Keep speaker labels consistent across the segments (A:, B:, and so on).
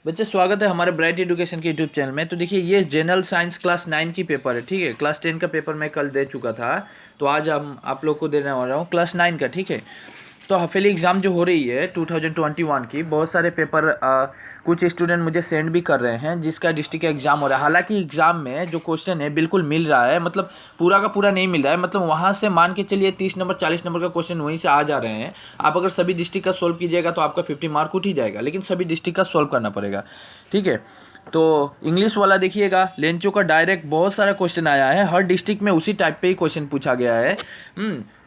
A: बच्चे स्वागत है हमारे ब्राइट एजुकेशन के यूट्यूब चैनल में। तो देखिए ये जनरल साइंस क्लास 9 की पेपर है, ठीक है। क्लास 10 का पेपर मैं कल दे चुका था, तो आज हम आप लोग को देने वाला हूँ क्लास 9 का, ठीक है। तो हाफिली एग्ज़ाम जो हो रही है 2021 की, बहुत सारे पेपर कुछ स्टूडेंट मुझे सेंड भी कर रहे हैं जिसका डिस्ट्रिक्ट का एग्ज़ाम हो रहा है। हालांकि एग्ज़ाम में जो क्वेश्चन है बिल्कुल मिल रहा है, मतलब पूरा का पूरा नहीं मिल रहा है, मतलब वहाँ से मान के चलिए 30 नंबर 40 नंबर का क्वेश्चन वहीं से आ जा रहे हैं। आप अगर सभी डिस्ट्रिक्ट का सोल्व कीजिएगा तो आपका 50 मार्क उठ ही जाएगा, लेकिन सभी डिस्ट्रिक्ट का सोल्व करना पड़ेगा, ठीक है। तो इंग्लिश वाला देखिएगा, लेंचो का डायरेक्ट बहुत सारा क्वेश्चन आया है, हर डिस्ट्रिक्ट में उसी टाइप पे ही क्वेश्चन पूछा गया है।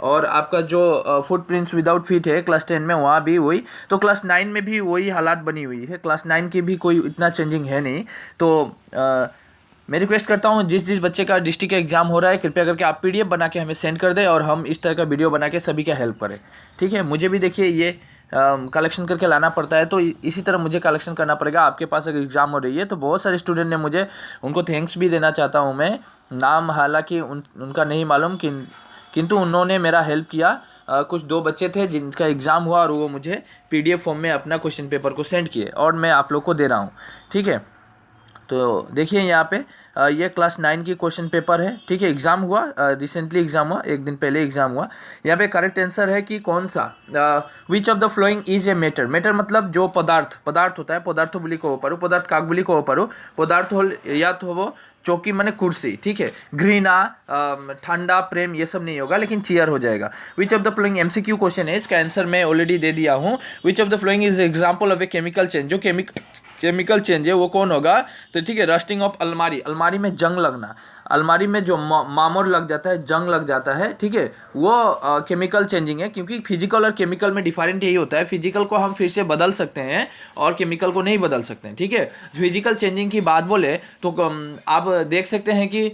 A: और आपका जो फुटप्रिंट्स विदाउट फीट है क्लास 10 में, वहाँ भी वही, तो क्लास 9 में भी वही हालात बनी हुई है। क्लास 9 की भी कोई इतना चेंजिंग है नहीं। तो मैं रिक्वेस्ट करता हूँ जिस जिस बच्चे का डिस्ट्रिक्ट का एग्जाम हो रहा है, कृपया करके आप पीडीएफ बना के हमें सेंड कर दें और हम इस तरह का वीडियो बना के सभी का हेल्प करें, ठीक है। मुझे भी देखिए ये कलेक्शन करके लाना पड़ता है, तो इसी तरह मुझे कलेक्शन करना पड़ेगा। आपके पास अगर एग्ज़ाम हो रही है तो बहुत सारे स्टूडेंट ने मुझे, उनको थैंक्स भी देना चाहता हूँ मैं। नाम हालांकि उनका नहीं मालूम, किंतु उन्होंने मेरा हेल्प किया। कुछ 2 बच्चे थे जिनका एग्ज़ाम हुआ और वो मुझे पीडीएफ फॉर्म में अपना क्वेश्चन पेपर को सेंड किए और मैं आप लोग को दे रहा हूँ, ठीक है। तो देखिए यहाँ पे ये क्लास 9 की क्वेश्चन पेपर है, ठीक है। एग्ज़ाम हुआ, रिसेंटली एग्ज़ाम हुआ, एक दिन पहले एग्ज़ाम हुआ। यहाँ पे करेक्ट आंसर है कि कौन सा, which of the following is a matter. Matter मतलब जो पदार्थ होता है, पदार्थो बोली को पारो, पदार्थ काक बोली को पारो, पदार्थ हो या तो वो चौकी माने कुर्सी, ठीक है। घृणा, ठंडा, प्रेम, ये सब नहीं होगा, लेकिन चेयर हो जाएगा। Which of the flowing MCQ question है, इसका आंसर मैं ऑलरेडी दे दिया हूँ। Which of the following is example of a chemical change, जो केमिकल चेंज है वो कौन होगा, तो ठीक है, रस्टिंग ऑफ अलमारी, अलमारी में जंग लगना, अलमारी में जो मामोर लग जाता है, जंग लग जाता है, ठीक है, वो केमिकल चेंजिंग है। क्योंकि फिजिकल और केमिकल में डिफरेंट यही होता है, फिजिकल को हम फिर से बदल सकते हैं और केमिकल को नहीं बदल सकते हैं, ठीक है। फिजिकल चेंजिंग की बात बोले तो आप देख सकते हैं कि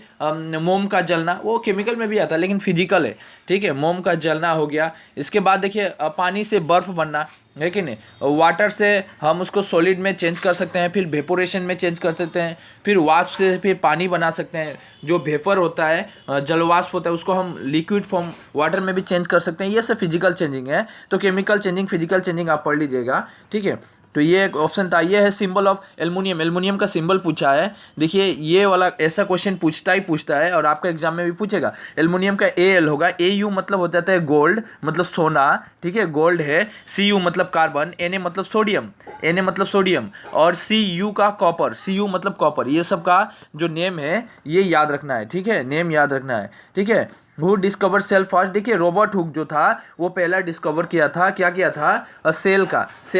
A: मोम का जलना वो केमिकल में भी आता है लेकिन फिजिकल है, ठीक है। मोम का जलना हो गया। इसके बाद देखिए पानी से बर्फ बनना है कि नहीं, वाटर से हम उसको सॉलिड में चेंज कर सकते हैं, फिर वेपोरेशन में चेंज कर सकते हैं, फिर वाष्प से फिर पानी बना सकते हैं। जो वेपर होता है, जलवाष्प होता है, उसको हम लिक्विड फॉर्म वाटर में भी चेंज कर सकते हैं। ये सब फिजिकल चेंजिंग है। तो केमिकल चेंजिंग, फिजिकल चेंजिंग आप पढ़ लीजिएगा, ठीक है। तो ये एक ऑप्शन था। ये है सिंबल ऑफ एल्युमिनियम, एल्युमिनियम का सिंबल पूछा है। देखिए ये वाला ऐसा क्वेश्चन पूछता है और आपका एग्जाम में भी पूछेगा। एल्युमिनियम का एल होगा, ए यू मतलब हो जाता है गोल्ड, मतलब सोना, ठीक है, गोल्ड है। सी यू मतलब कार्बन, एन ए मतलब सोडियम, एन ए मतलब सोडियम, और सी यू का कॉपर, सी यू मतलब कॉपर। ये सब का जो नेम है ये याद रखना है, ठीक है, नेम याद रखना है, ठीक है। हु डिस्कवर सेल फर्स्ट, देखिए रॉबर्ट हुक जो था वो पहला डिस्कवर किया था, क्या किया था, सेल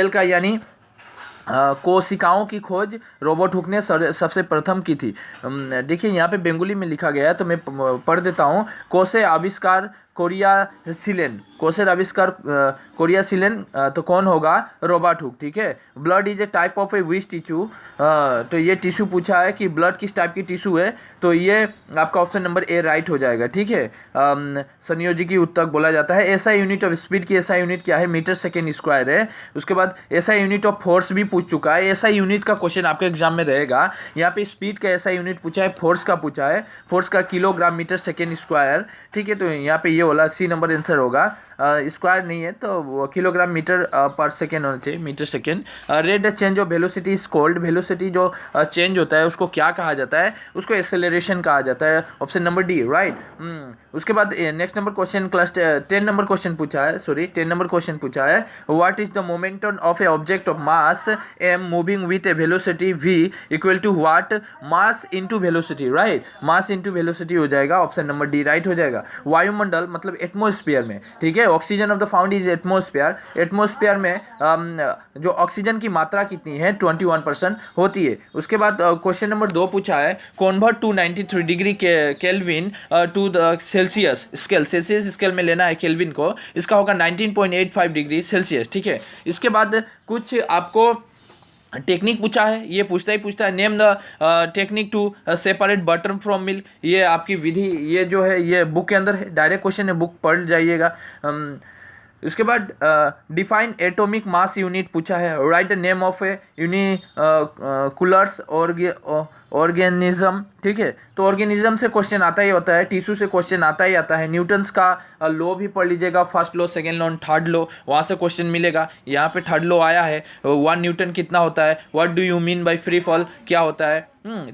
A: का यानी कोशिकाओं की खोज रॉबर्ट हुक ने सबसे प्रथम की थी। देखिए यहाँ पे बंगाली में लिखा गया है तो मैं पढ़ देता हूँ। कोसे आविष्कार कोरियासिलेन, कोसेर आविष्कार कोरियासिलेन, तो कौन होगा, रॉबर्ट हुक, ठीक है। Blood is a type of A which tissue, तो ये टिश्यू पूछा है कि ब्लड किस टाइप की टिश्यू है, तो ये आपका ऑप्शन नंबर ए राइट हो जाएगा, ठीक है। संयोजी उत्तक बोला जाता है। एसआई यूनिट ऑफ स्पीड की एसआई यूनिट क्या है, मीटर सेकेंड स्क्वायर है। उसके बाद एसआई यूनिट ऑफ फोर्स भी पूछ चुका है। एसआई यूनिट का क्वेश्चन आपके एग्जाम में रहेगा। यहाँ पे स्पीड का एसआई यूनिट पूछा है, फोर्स का पूछा है, फोर्स का किलोग्राम मीटर सेकेंड स्क्वायर, ठीक है। तो यहाँ पे ये वाला सी नंबर आंसर होगा। स्क्वायर नहीं है तो किलोग्राम मीटर पर सेकेंड होना चाहिए, metre second. Rate change of velocity is called, velocity जो चेंज होता है उसको क्या कहा जाता है, उसको एक्सेलरेशन कहा जाता है। Option number D right. उसके बाद next number question class 10 number question पूछा है, सॉरी 10 नंबर क्वेश्चन पूछा है। What is the momentum of a object of mass M moving with a velocity v equal to what, mass into velocity, right, mass into velocity हो जाएगा। Option number D right हो जाएगा। वायुमंडल मतलब atmosphere में, ठीक है, oxygen of the found is atmosphere. Atmosphere में जो ऑक्सीजन की मात्रा कितनी है, 21% होती है। उसके बाद क्वेश्चन नंबर 2 पूछा है, convert to 93 degree Kelvin to the Celsius scale, Celsius scale में लेना है केल्विन को, इसका होगा 19.85 डिग्री सेल्सियस, ठीक है। इसके बाद कुछ आपको टेक्निक पूछा है, ये पूछता है name the technique to separate butter from milk, ये आपकी विधि, ये जो है ये बुक के अंदर है, डायरेक्ट क्वेश्चन है, बुक पढ़ जाइएगा। उसके बाद डिफाइन एटॉमिक मास यूनिट पूछा है, write name of a unicellulars organism, ठीक है। तो ऑर्गेनिज्म से क्वेश्चन आता ही होता है, टिश्यू से क्वेश्चन आता ही आता है। न्यूटन्स का लॉ भी पढ़ लीजिएगा, first law, second law, third law, वहाँ से क्वेश्चन मिलेगा। यहाँ पे थर्ड लॉ आया है, 1 न्यूटन कितना होता है, what do you mean by free fall क्या होता है।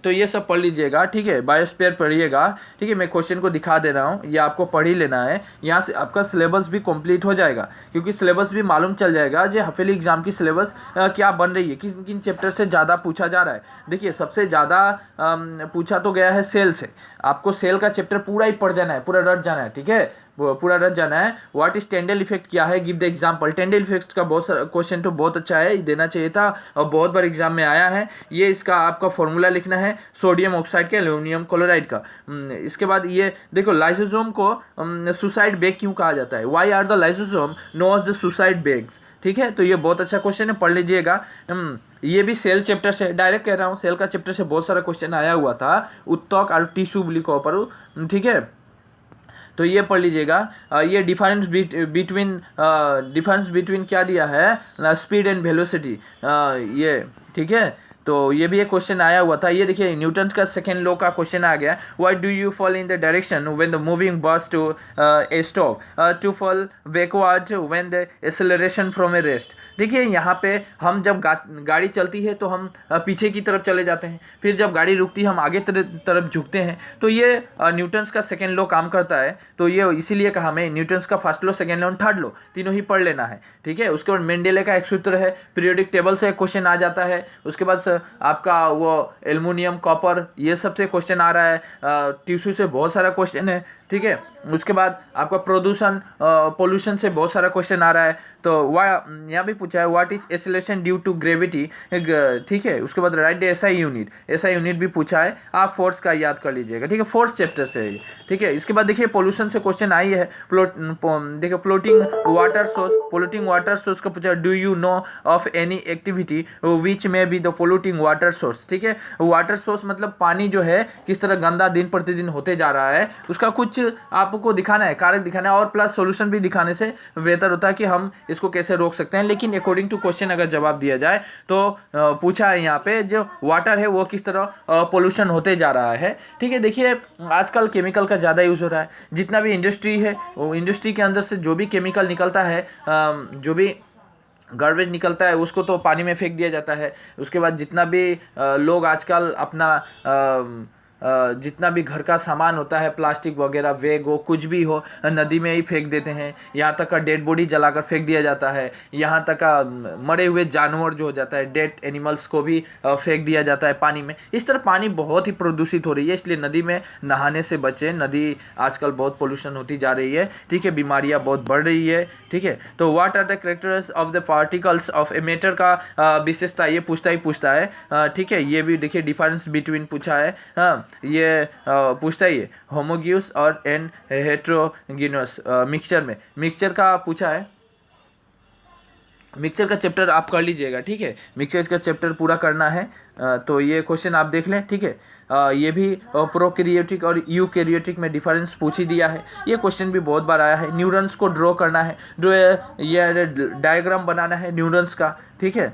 A: तो ये सब पढ़ लीजिएगा, ठीक है। बायोस्फीयर पढ़िएगा, ठीक है। मैं क्वेश्चन को दिखा दे रहा हूँ, ये आपको पढ़ ही लेना है। यहाँ से आपका सिलेबस भी कंप्लीट हो जाएगा, क्योंकि सिलेबस भी मालूम चल जाएगा जो हाफिली एग्जाम की सिलेबस क्या बन रही है, किन किन चैप्टर से ज़्यादा पूछा जा रहा है। देखिए सबसे ज़्यादा पूछा तो गया है सेल से, आपको सेल का चैप्टर पूरा ही पढ़ जाना है, पूरा रट जाना है, ठीक है, पूरा रट जाना है। व्हाट इज टेंडेल इफेक्ट क्या है, गिव द एग्जांपल। टेंडेल इफेक्ट का बहुत सारा क्वेश्चन तो बहुत अच्छा है, देना चाहिए था और बहुत बार एग्जाम में आया है। ये इसका आपका फॉर्मूला लिखना है सोडियम ऑक्साइड के एल्यूमिनियम क्लोराइड का। इसके बाद ये देखो लाइसोसोम को सुसाइड बेग क्यों कहा जाता है, why are the lysosome known as the suicide bags, ठीक है। तो ये बहुत अच्छा क्वेश्चन है, पढ़ लीजिएगा। ये भी सेल चैप्टर से, डायरेक्ट कह रहा हूँ, सेल का चैप्टर से बहुत सारा क्वेश्चन आया हुआ था, उत्तक और टिश्यू को पर, ठीक है। तो ये पढ़ लीजिएगा। ये डिफरेंस बिटवीन क्या दिया है, स्पीड एंड वेलोसिटी, ये, ठीक है। तो ये भी एक क्वेश्चन आया हुआ था। ये देखिए न्यूटन का सेकेंड लॉ का क्वेश्चन आ गया, why do you fall in the direction when the moving bus to a stop, to fall backward when the acceleration from a rest. देखिए यहाँ पे हम जब गाड़ी चलती है तो हम पीछे की तरफ चले जाते हैं, फिर जब गाड़ी रुकती है हम आगे तरफ झुकते हैं। तो ये न्यूटन्स का सेकेंड लॉ काम करता है। तो ये इसीलिए कहा मैं, न्यूटन्स का first law, second law, third law तीनों ही पढ़ लेना है, ठीक है। उसके बाद मेंडेले का एक सूत्र है, पीरियोडिक टेबल से क्वेश्चन आ जाता है। उसके बाद आपका वो एल्युमिनियम, कॉपर, ये सब से क्वेश्चन आ रहा है। टिश्यू से बहुत सारा क्वेश्चन है, ठीक है। उसके बाद आपका प्रदूषण, पोल्यूशन से बहुत सारा क्वेश्चन आ रहा है। तो यहाँ भी पूछा है what is acceleration due to gravity, ठीक है। उसके बाद राइट एसआई यूनिट भी पूछा है, आप फोर्स का याद कर लीजिएगा, ठीक है, फोर्स चैप्टर से, ठीक है। इसके बाद देखिए पोल्यूशन से क्वेश्चन आई है, देखिए फ्लोटिंग वाटर सोर्स का पूछा, do you know of any activity which may be the polluting water source, ठीक है। वाटर सोर्स मतलब पानी जो है किस तरह गंदा दिन प्रतिदिन होते जा रहा है, उसका कुछ आपको दिखाना है, कारक दिखाना है, और प्लस सॉल्यूशन भी दिखाने से बेहतर होता है कि हम इसको कैसे रोक सकते हैं। लेकिन अकॉर्डिंग टू क्वेश्चन अगर जवाब दिया जाए तो पूछा है यहाँ पे जो वाटर है वो किस तरह पोल्यूशन होते जा रहा है, ठीक है। देखिए आजकल केमिकल का ज़्यादा यूज़ हो रहा है, जितना भी इंडस्ट्री है वो इंडस्ट्री के अंदर से जो भी केमिकल निकलता है, जो भी गार्बेज निकलता है उसको तो पानी में फेंक दिया जाता है। उसके बाद जितना भी लोग आजकल अपना जितना भी घर का सामान होता है, प्लास्टिक वगैरह, बैग हो, कुछ भी हो, नदी में ही फेंक देते हैं। यहाँ तक का डेड बॉडी जलाकर फेंक दिया जाता है, यहाँ तक का मरे हुए जानवर जो हो जाता है, डेड एनिमल्स को भी फेंक दिया जाता है पानी में। इस तरह पानी बहुत ही प्रदूषित हो रही है, इसलिए नदी में नहाने से बचें। नदी आजकल बहुत पोल्यूशन होती जा रही है, ठीक है, बीमारियाँ बहुत बढ़ रही है, ठीक है। तो what are the characters of the particles of a matter का विशेषता ये पूछता है, ठीक है। ये भी देखिए डिफरेंस बिटवीन पूछा है, हाँ, ये पूछता ही है होमोजिनियस और एंड हेट्रोजिनियस मिक्सचर का पूछा है। मिक्सचर का चैप्टर आप कर लीजिएगा, ठीक है, मिक्सचर का चैप्टर पूरा करना है। तो ये क्वेश्चन आप देख लें, ठीक है। ये भी प्रोकैरियोटिक और यूकैरियोटिक में डिफरेंस पूछ ही दिया है। ये क्वेश्चन भी बहुत बार आया है। न्यूरॉन्स को ड्रॉ करना है, ये डायग्राम बनाना है न्यूरॉन्स का, ठीक है।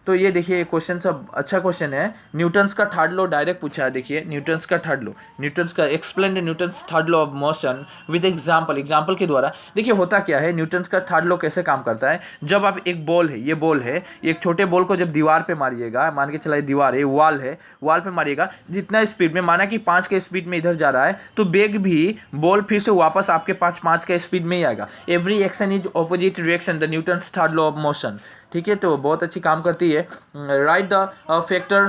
A: तो ये देखिए क्वेश्चन सब अच्छा क्वेश्चन है। न्यूटन्स का थर्ड लॉ डायरेक्ट पूछा है, देखिए न्यूटन्स का थर्ड लॉ, न्यूटन्स का explain Newton's third law of motion with example के द्वारा। देखिए होता क्या है, न्यूटन्स का थर्ड लॉ कैसे काम करता है। जब आप एक बॉल है, ये बॉल है, एक छोटे बॉल को जब दीवार पे मारिएगा, मान के चलाइए दीवार है, वॉल है, वॉल पे मारिएगा, जितना स्पीड में, माना कि 5 के स्पीड में इधर जा रहा है, तो बेग भी बॉल फिर से वापस आपके पास 5 के स्पीड में ही आएगा। Every action is opposite reaction, the Newton's third law of motion, ठीक है। तो बहुत अच्छी काम करती है। Right the factor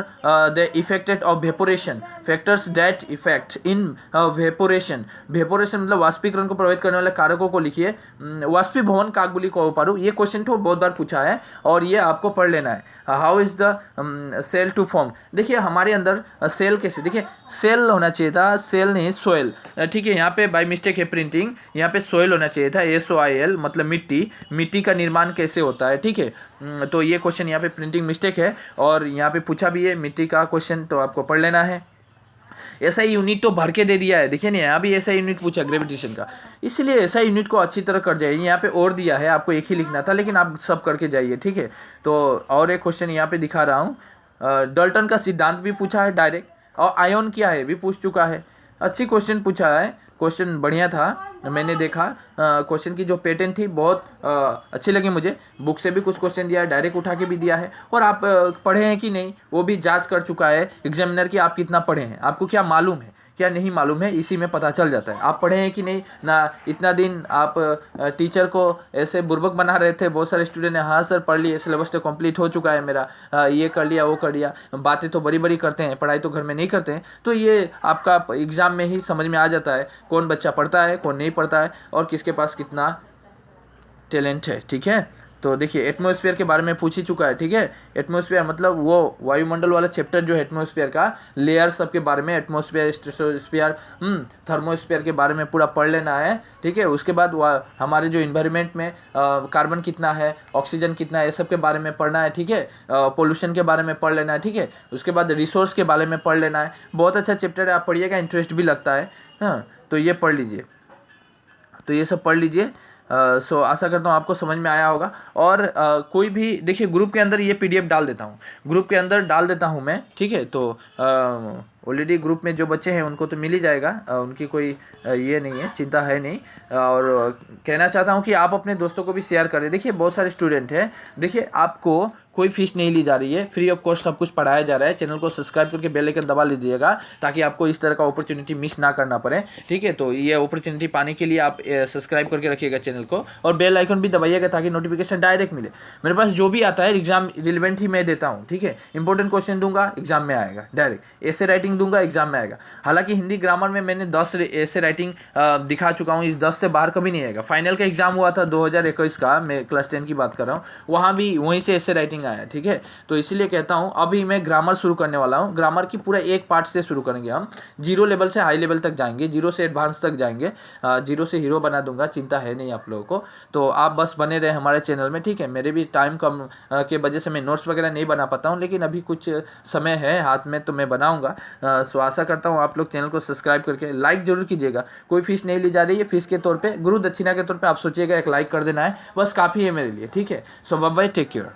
A: the affected of evaporation, factors that effect in evaporation मतलब वाष्पीकरण को प्रभावित करने वाले कारकों को लिखिए। वाष्पीभवन काकबुली को पारू, ये क्वेश्चन तो बहुत बार पूछा है और ये आपको पढ़ लेना है। How is the cell to form, देखिए हमारे अंदर सेल कैसे, देखिए सेल होना चाहिए था, सेल नहीं सोयल, ठीक है। यहाँ पे बाय मिस्टेक है प्रिंटिंग, यहाँ पे सोयल होना चाहिए था, SOIL मतलब मिट्टी का निर्माण कैसे होता है, ठीक है। तो ये क्वेश्चन यहाँ पे प्रिंटिंग मिस्टेक है और यहाँ पे पूछा भी है मिट्टी का क्वेश्चन, तो आपको पढ़ लेना है। ऐसा यूनिट तो भर के दे दिया है, देखिए ना यहाँ भी ऐसा यूनिट पूछा ग्रेविटेशन का, इसलिए ऐसा यूनिट को अच्छी तरह कर जाइए। यहाँ पे और दिया है, आपको एक ही लिखना था, लेकिन आप सब करके जाइए, ठीक है। तो और एक क्वेश्चन यहाँ पे दिखा रहा हूँ, डाल्टन का सिद्धांत भी पूछा है डायरेक्ट, और आयन क्या है भी पूछ चुका है। अच्छी क्वेश्चन पूछा है, क्वेश्चन बढ़िया था। मैंने देखा क्वेश्चन की जो पैटर्न थी बहुत अच्छी लगी मुझे। बुक से भी कुछ क्वेश्चन दिया है, डायरेक्ट उठा के भी दिया है, और आप पढ़े हैं कि नहीं वो भी जांच कर चुका है एग्जामिनर कि आप कितना पढ़े हैं, आपको क्या मालूम है क्या नहीं मालूम है, इसी में पता चल जाता है आप पढ़े हैं कि नहीं ना। इतना दिन आप टीचर को ऐसे बुर्बक बना रहे थे, बहुत सारे स्टूडेंट ने हाँ सर पढ़ लिए, सिलेबस तो कंप्लीट हो चुका है मेरा, ये कर लिया वो कर लिया, बातें तो बड़ी बड़ी करते हैं, पढ़ाई तो घर में नहीं करते हैं। तो ये आपका एग्ज़ाम में ही समझ में आ जाता है कौन बच्चा पढ़ता है कौन नहीं पढ़ता है और किसके पास कितना टैलेंट है। ठीक है, तो देखिए एटमॉस्फेयर के बारे में पूछ ही चुका है। ठीक है, एटमॉस्फेयर मतलब वो वायुमंडल वाला चैप्टर जो है एटमॉस्फेयर का, लेयर सब के बारे में, एटमॉस्फेयर, स्ट्रेटोस्फेयर, थर्मोस्फेयर के बारे में पूरा पढ़ लेना है। ठीक है, उसके बाद हमारे जो इन्वायरमेंट में कार्बन कितना है, ऑक्सीजन कितना है, ये सब के बारे में पढ़ना है। ठीक है, पोल्यूशन के बारे में पढ़ लेना है। ठीक है, उसके बाद रिसोर्स के बारे में पढ़ लेना है। बहुत अच्छा चैप्टर है, आप पढ़िएगा, इंटरेस्ट भी लगता है। हाँ, तो ये पढ़ लीजिए, तो ये सब पढ़ लीजिए। सो आशा करता हूँ आपको समझ में आया होगा। और कोई भी देखिए ग्रुप के अंदर ये पीडीएफ डाल देता हूँ, ग्रुप के अंदर डाल देता हूँ मैं। ठीक है, तो ऑलरेडी ग्रुप में जो बच्चे हैं उनको तो मिल ही जाएगा, उनकी कोई ये नहीं है, चिंता है नहीं। और कहना चाहता हूँ कि आप अपने दोस्तों को भी शेयर करें। देखिए बहुत सारे स्टूडेंट हैं, देखिए आपको कोई फीस नहीं ली जा रही है, फ्री ऑफ कॉस्ट सब कुछ पढ़ाया जा रहा है। चैनल को सब्सक्राइब करके बेल आइकन दबा लीजिएगा ताकि आपको इस तरह का अपॉर्चुनिटी मिस ना करना पड़े। ठीक है, तो ये अपॉर्चुनिटी पाने के लिए आप सब्सक्राइब करके रखिएगा चैनल को, और बेल आइकन भी दबाइएगा ताकि नोटिफिकेशन डायरेक्ट मिले। मेरे पास जो भी आता है एग्जाम रिलेवेंट ही मैं देता हूँ। ठीक है, इंपॉर्टेंट क्वेश्चन दूंगा एग्जाम में आएगा डायरेक्ट, ऐसे राइटिंग दूंगा एग्जाम में आएगा। हालांकि हिंदी ग्रामर में मैंने 10 ऐसे राइटिंग दिखा चुका हूँ, इस 10 से बाहर कभी नहीं आएगा। फाइनल का एग्जाम हुआ था 2021 का, मैं क्लास 10 की बात कर रहा हूँ, वहाँ भी वहीं से ऐसे राइटिंग आया। ठीक है, तो इसीलिए कहता हूँ अभी मैं ग्रामर शुरू करने वाला हूँ। ग्रामर की पूरा एक पार्ट से शुरू करेंगे हम, जीरो लेवल से हाई लेवल तक जाएंगे, जीरो से एडवांस तक जाएंगे, जीरो से हीरो बना दूंगा, चिंता है नहीं आप लोगों को। तो आप बस बने रहे हमारे चैनल में। ठीक है, मेरे भी टाइम कम के वजह से मैं नोट्स वगैरह नहीं बना पाता हूँ, लेकिन अभी कुछ समय है हाथ में तो मैं बनाऊंगा। सो आशा करता हूँ आप लोग चैनल को सब्सक्राइब करके लाइक जरूर कीजिएगा। कोई फीस नहीं ली जा रही है, फीस के तौर पे, गुरु दक्षिणा के तौर पे आप सोचिएगा एक लाइक कर देना है, बस काफ़ी है मेरे लिए। ठीक है, सो बाय बाय, टेक केयर।